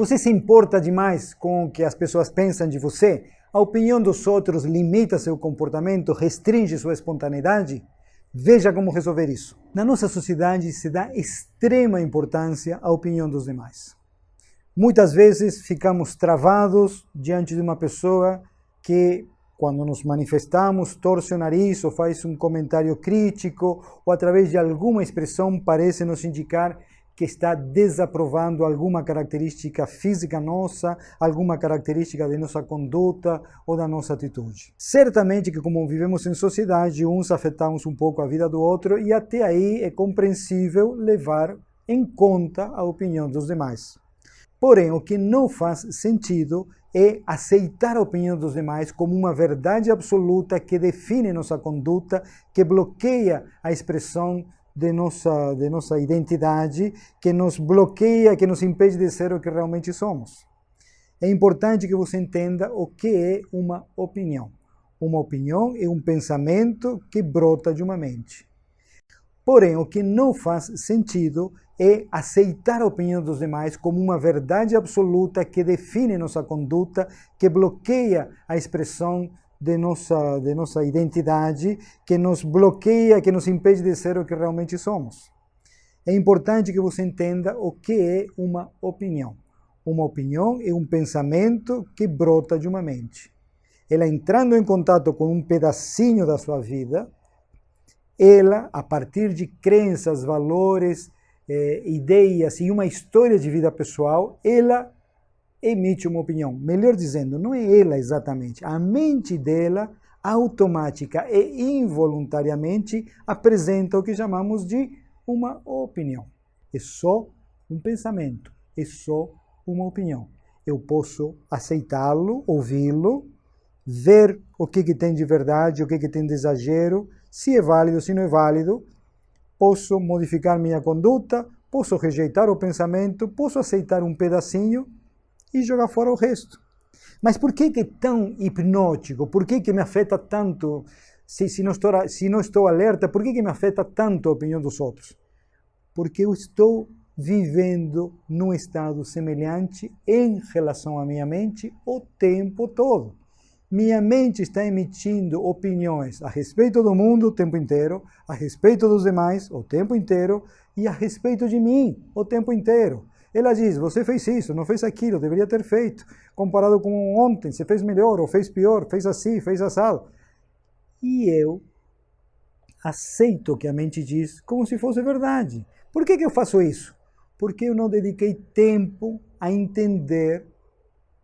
Você se importa demais com o que as pessoas pensam de você? A opinião dos outros limita seu comportamento, restringe sua espontaneidade? Veja como resolver isso. Na nossa sociedade se dá extrema importância à opinião dos demais. Muitas vezes ficamos travados diante de uma pessoa que, quando nos manifestamos, torce o nariz ou faz um comentário crítico ou através de alguma expressão parece nos indicar que está desaprovando alguma característica física nossa, alguma característica de nossa conduta ou da nossa atitude. Certamente que, como vivemos em sociedade, uns afetamos um pouco a vida do outro e até aí é compreensível levar em conta a opinião dos demais. Porém, o que não faz sentido é aceitar a opinião dos demais como uma verdade absoluta que define nossa conduta, que bloqueia a expressão de nossa identidade, que nos bloqueia, que nos impede de ser o que realmente somos. É importante que você entenda o que é uma opinião. Uma opinião é um pensamento que brota de uma mente. Porém, o que não faz sentido é aceitar a opinião dos demais como uma verdade absoluta que define nossa conduta, que bloqueia a expressão de nossa identidade, que nos bloqueia, que nos impede de ser o que realmente somos. É importante que você entenda o que é uma opinião. Uma opinião é um pensamento que brota de uma mente. Ela entrando em contato com um pedacinho da sua vida, ela, a partir de crenças, valores, ideias e uma história de vida pessoal, ela emite uma opinião. Melhor dizendo, não é ela exatamente. A mente dela, automática e involuntariamente, apresenta o que chamamos de uma opinião. É só um pensamento, é só uma opinião. Eu posso aceitá-lo, ouvi-lo, ver o que tem de verdade, o que tem de exagero, se é válido, se não é válido. Posso modificar minha conduta, posso rejeitar o pensamento, posso aceitar um pedacinho e jogar fora o resto. Mas por que é tão hipnótico? Por que me afeta tanto? Se não estou alerta, por que me afeta tanto a opinião dos outros? Porque eu estou vivendo num estado semelhante em relação à minha mente o tempo todo. Minha mente está emitindo opiniões a respeito do mundo o tempo inteiro, a respeito dos demais o tempo inteiro e a respeito de mim o tempo inteiro. Ela diz, você fez isso, não fez aquilo, deveria ter feito. Comparado com ontem, você fez melhor ou fez pior, fez assim, fez assado. E eu aceito o que a mente diz como se fosse verdade. Por que eu faço isso? Porque eu não dediquei tempo a entender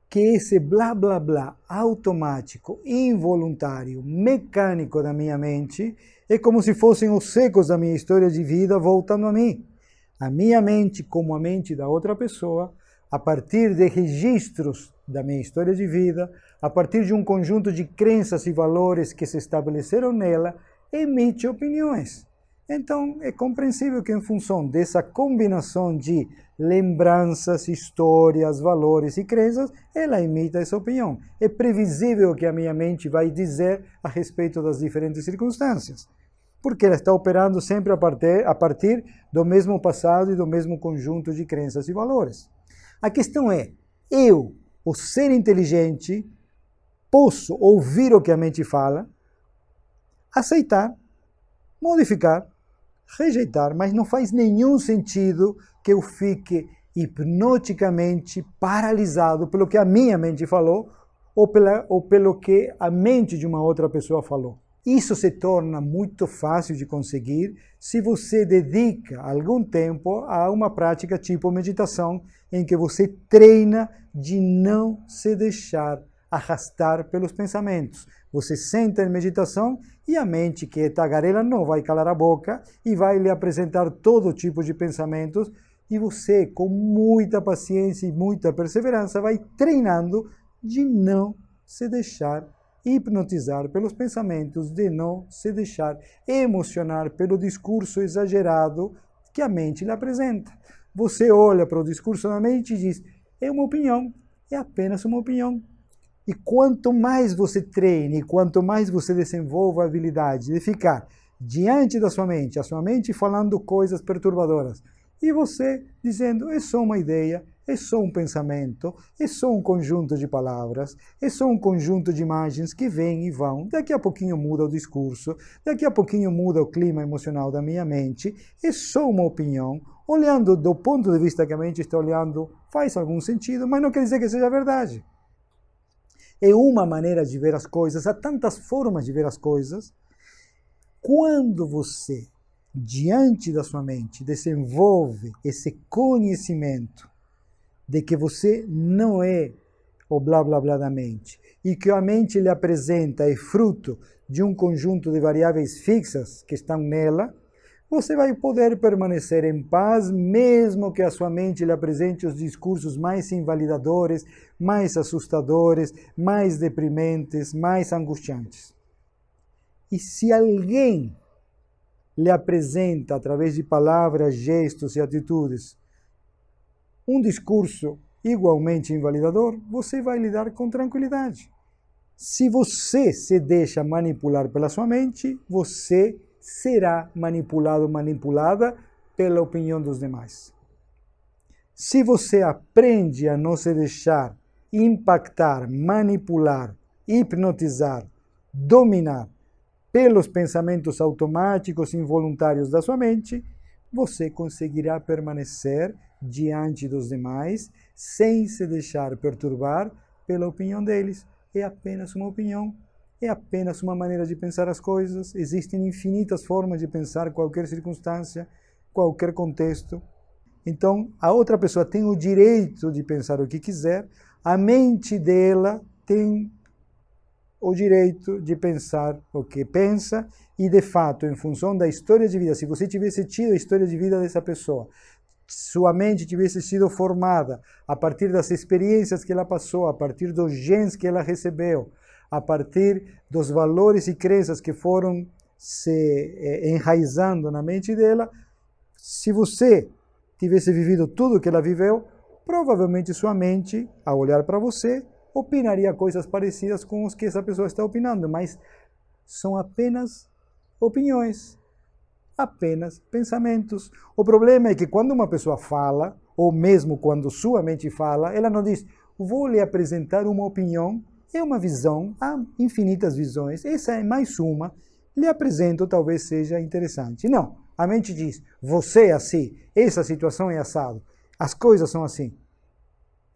que esse blá blá blá automático, involuntário, mecânico da minha mente é como se fossem os ecos da minha história de vida voltando a mim. A minha mente, como a mente da outra pessoa, a partir de registros da minha história de vida, a partir de um conjunto de crenças e valores que se estabeleceram nela, emite opiniões. Então, é compreensível que, em função dessa combinação de lembranças, histórias, valores e crenças, ela emite essa opinião. É previsível o que a minha mente vai dizer a respeito das diferentes circunstâncias, porque ela está operando sempre a partir do mesmo passado e do mesmo conjunto de crenças e valores. A questão é, eu, o ser inteligente, posso ouvir o que a mente fala, aceitar, modificar, rejeitar, mas não faz nenhum sentido que eu fique hipnoticamente paralisado pelo que a minha mente falou ou pelo que a mente de uma outra pessoa falou. Isso se torna muito fácil de conseguir se você dedica algum tempo a uma prática tipo meditação, em que você treina de não se deixar arrastar pelos pensamentos. Você senta em meditação e a mente, que é tagarela, não vai calar a boca e vai lhe apresentar todo tipo de pensamentos, e você, com muita paciência e muita perseverança, vai treinando de não se deixar hipnotizar pelos pensamentos, de não se deixar emocionar pelo discurso exagerado que a mente lhe apresenta. Você olha para o discurso da mente e diz, é uma opinião, é apenas uma opinião. E quanto mais você treine, quanto mais você desenvolva a habilidade de ficar diante da sua mente, a sua mente falando coisas perturbadoras, E você dizendo, é só uma ideia, é só um pensamento, é só um conjunto de palavras, é só um conjunto de imagens que vêm e vão. Daqui a pouquinho muda o discurso, daqui a pouquinho muda o clima emocional da minha mente. É só uma opinião. Olhando do ponto de vista que a mente está olhando, faz algum sentido, mas não quer dizer que seja verdade. É uma maneira de ver as coisas, há tantas formas de ver as coisas. Quando você, diante da sua mente, desenvolve esse conhecimento de que você não é o blá blá blá da mente e que a mente lhe apresenta é fruto de um conjunto de variáveis fixas que estão nela, você vai poder permanecer em paz mesmo que a sua mente lhe apresente os discursos mais invalidadores, mais assustadores, mais deprimentes, mais angustiantes. E se alguém lhe apresenta, através de palavras, gestos e atitudes, um discurso igualmente invalidador, você vai lidar com tranquilidade. Se você se deixa manipular pela sua mente, você será manipulado, manipulada pela opinião dos demais. Se você aprende a não se deixar impactar, manipular, hipnotizar, dominar pelos pensamentos automáticos involuntários da sua mente, você conseguirá permanecer diante dos demais sem se deixar perturbar pela opinião deles. É apenas uma opinião, é apenas uma maneira de pensar as coisas. Existem infinitas formas de pensar qualquer circunstância, qualquer contexto. Então, a outra pessoa tem o direito de pensar o que quiser, a mente dela tem o direito de pensar o que pensa e, de fato, em função da história de vida, se você tivesse tido a história de vida dessa pessoa, sua mente tivesse sido formada a partir das experiências que ela passou, a partir dos genes que ela recebeu, a partir dos valores e crenças que foram se enraizando na mente dela, se você tivesse vivido tudo o que ela viveu, provavelmente sua mente, ao olhar para você, opinaria coisas parecidas com os que essa pessoa está opinando, mas são apenas opiniões, apenas pensamentos. O problema é que quando uma pessoa fala, ou mesmo quando sua mente fala, ela não diz, vou lhe apresentar uma opinião, é uma visão, há infinitas visões, essa é mais uma, lhe apresento, talvez seja interessante. Não, a mente diz, você é assim, essa situação é assado, as coisas são assim.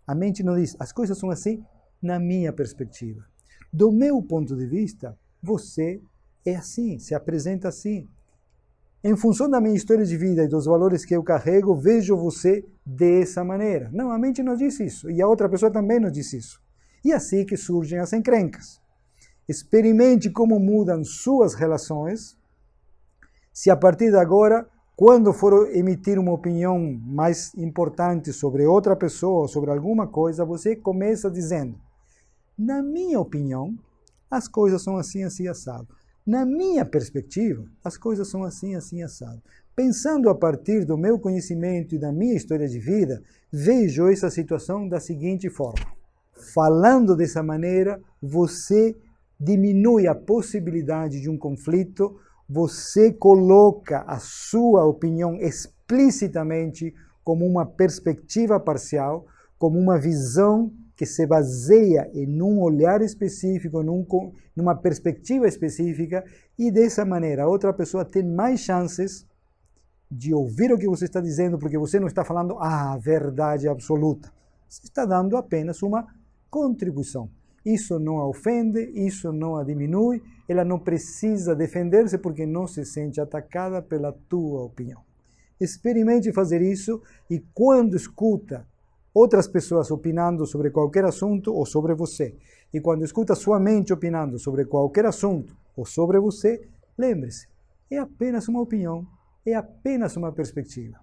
A mente não diz, as coisas são assim na minha perspectiva. Do meu ponto de vista, você é assim, se apresenta assim. Em função da minha história de vida e dos valores que eu carrego, vejo você dessa maneira. Não, a mente não diz isso. E a outra pessoa também não diz isso. E assim que surgem as encrencas. Experimente como mudam suas relações. Se a partir de agora, quando for emitir uma opinião mais importante sobre outra pessoa ou sobre alguma coisa, você começa dizendo, na minha opinião, as coisas são assim, assim, assado. Na minha perspectiva, as coisas são assim, assim, assado. Pensando a partir do meu conhecimento e da minha história de vida, vejo essa situação da seguinte forma. Falando dessa maneira, você diminui a possibilidade de um conflito, você coloca a sua opinião explicitamente como uma perspectiva parcial, como uma visão que se baseia em um olhar específico, numa perspectiva específica, e dessa maneira a outra pessoa tem mais chances de ouvir o que você está dizendo, porque você não está falando a verdade absoluta. Você está dando apenas uma contribuição. Isso não a ofende, isso não a diminui, ela não precisa defender-se porque não se sente atacada pela tua opinião. Experimente fazer isso e quando escuta outras pessoas opinando sobre qualquer assunto ou sobre você, e quando escuta sua mente opinando sobre qualquer assunto ou sobre você, lembre-se, é apenas uma opinião, é apenas uma perspectiva.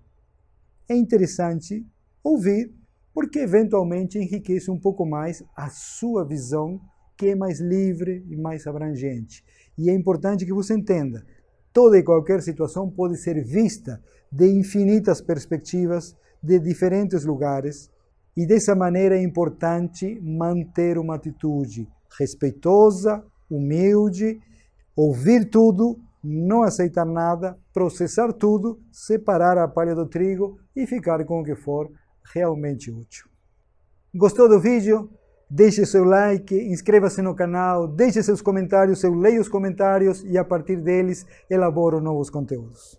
É interessante ouvir, porque eventualmente enriquece um pouco mais a sua visão, que é mais livre e mais abrangente. E é importante que você entenda, toda e qualquer situação pode ser vista de infinitas perspectivas, de diferentes lugares, e dessa maneira é importante manter uma atitude respeitosa, humilde, ouvir tudo, não aceitar nada, processar tudo, separar a palha do trigo e ficar com o que for realmente útil. Gostou do vídeo? Deixe seu like, inscreva-se no canal, deixe seus comentários, eu leio os comentários e a partir deles elaboro novos conteúdos.